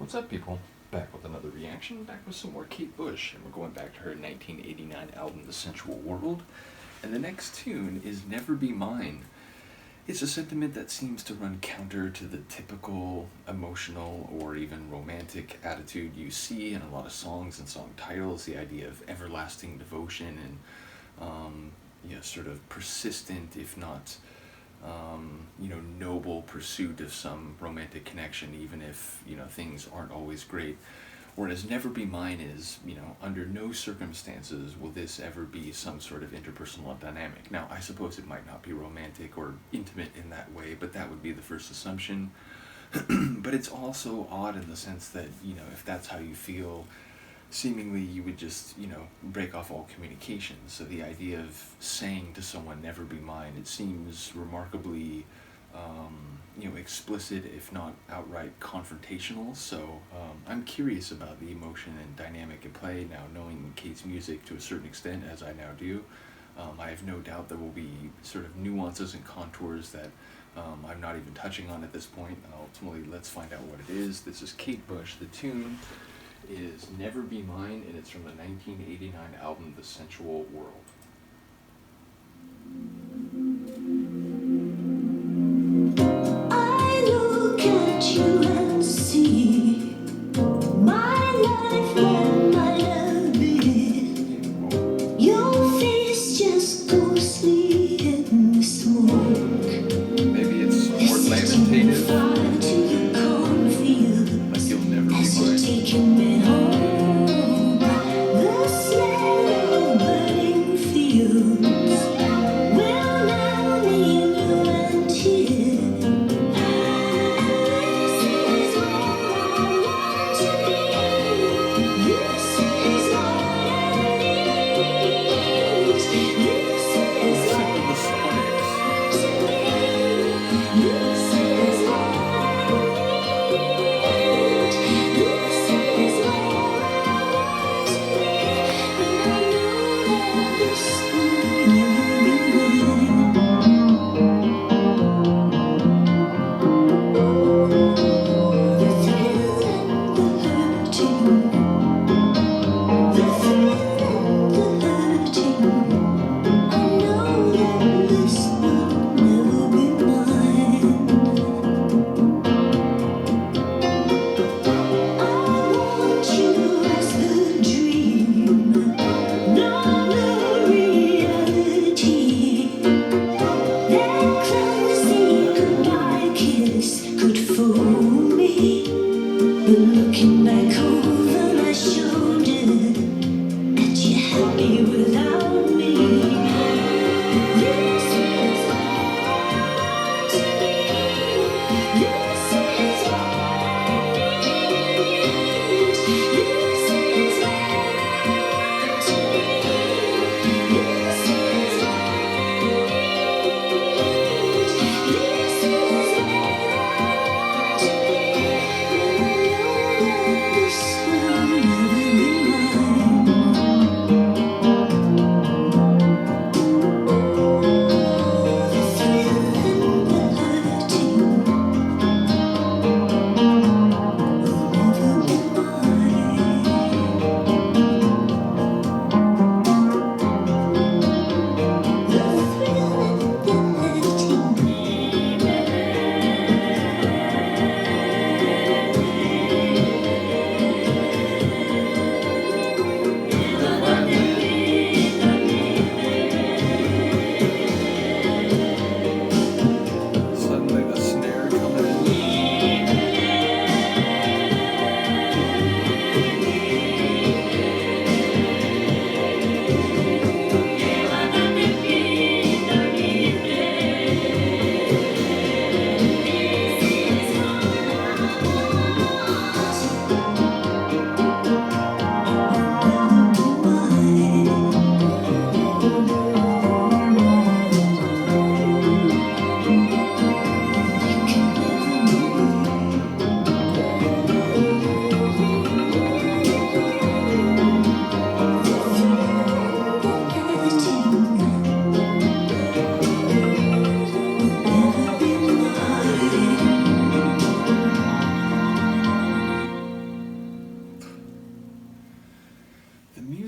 What's up, people? Back with another reaction, back with some more Kate Bush, and we're going back to her 1989 album, The Sensual World. And the next tune is Never Be Mine. It's a sentiment that seems to run counter to the typical emotional or even romantic attitude you see in a lot of songs and song titles. The idea of everlasting devotion and, sort of persistent, if not, noble pursuit of some romantic connection, even if, things aren't always great. Whereas Never Be Mine is, under no circumstances will this ever be some sort of interpersonal dynamic. Now, I suppose it might not be romantic or intimate in that way, but that would be the first assumption. But it's also odd in the sense that, if that's how you feel, seemingly you would just, break off all communication. So the idea of saying to someone, never be mine, it seems remarkably, explicit, if not outright confrontational. So I'm curious about the emotion and dynamic at play now, knowing Kate's music to a certain extent, as I now do. I have no doubt there will be sort of nuances and contours that I'm not even touching on at this point. Ultimately, let's find out what it is. This is Kate Bush. The tune is Never Be Mine, and it's from the 1989 album, The Sensual World. I look at you and see my life and my love in your face, just ghostly in the smoke. Maybe it's more lamentative, like you'll never be mine. Taking me home, the smell of burning fields.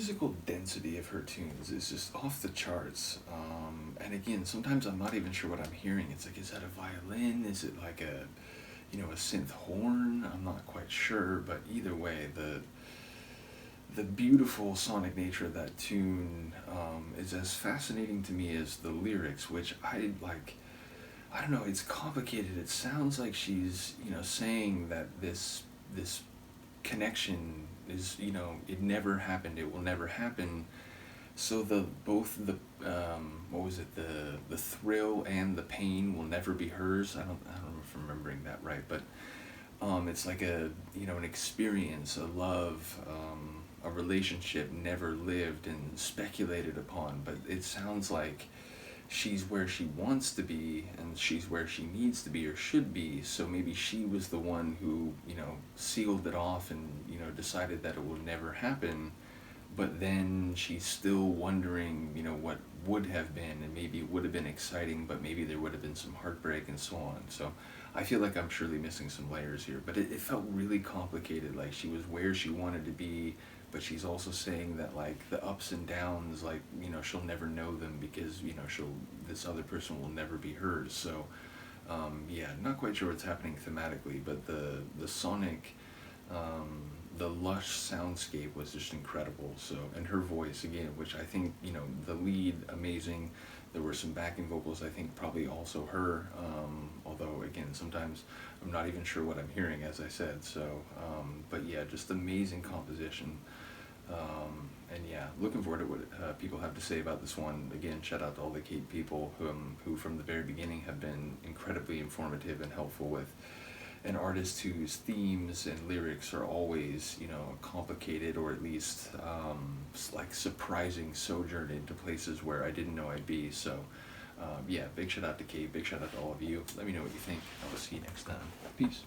musical density of her tunes is just off the charts. And again, sometimes I'm not even sure what I'm hearing. It's like, is that a violin? Is it like a, a synth horn? I'm not quite sure, but either way, the beautiful sonic nature of that tune is as fascinating to me as the lyrics, which I like. I don't know. It's complicated. It sounds like she's, saying that this connection is, it never happened. It will never happen. So the both the what was it, the thrill and the pain will never be hers. I don't know if I'm remembering that right, but it's like a, an experience, a love, a relationship never lived and speculated upon. But it sounds like she's where she wants to be and she's where she needs to be or should be. So maybe she was the one who, sealed it off and, decided that it will never happen. But then she's still wondering, what would have been, and maybe it would have been exciting, but maybe there would have been some heartbreak and so on. So I feel like I'm surely missing some layers here, but it felt really complicated. Like she was where she wanted to be, but she's also saying that like the ups and downs, like, she'll never know them because, this other person will never be hers. So yeah, not quite sure what's happening thematically, but the sonic, the lush soundscape was just incredible. So, and her voice again, which I think, the lead amazing. There were some backing vocals, I think probably also her. Although again, sometimes I'm not even sure what I'm hearing, as I said. So, but yeah, just amazing composition. And yeah, looking forward to what people have to say about this one. Again, shout out to all the Kate people who from the very beginning have been incredibly informative and helpful with an artist whose themes and lyrics are always, complicated, or at least like surprising sojourn into places where I didn't know I'd be. So yeah, big shout out to Kate, big shout out to all of you. Let me know what you think. I will see you next time. Peace.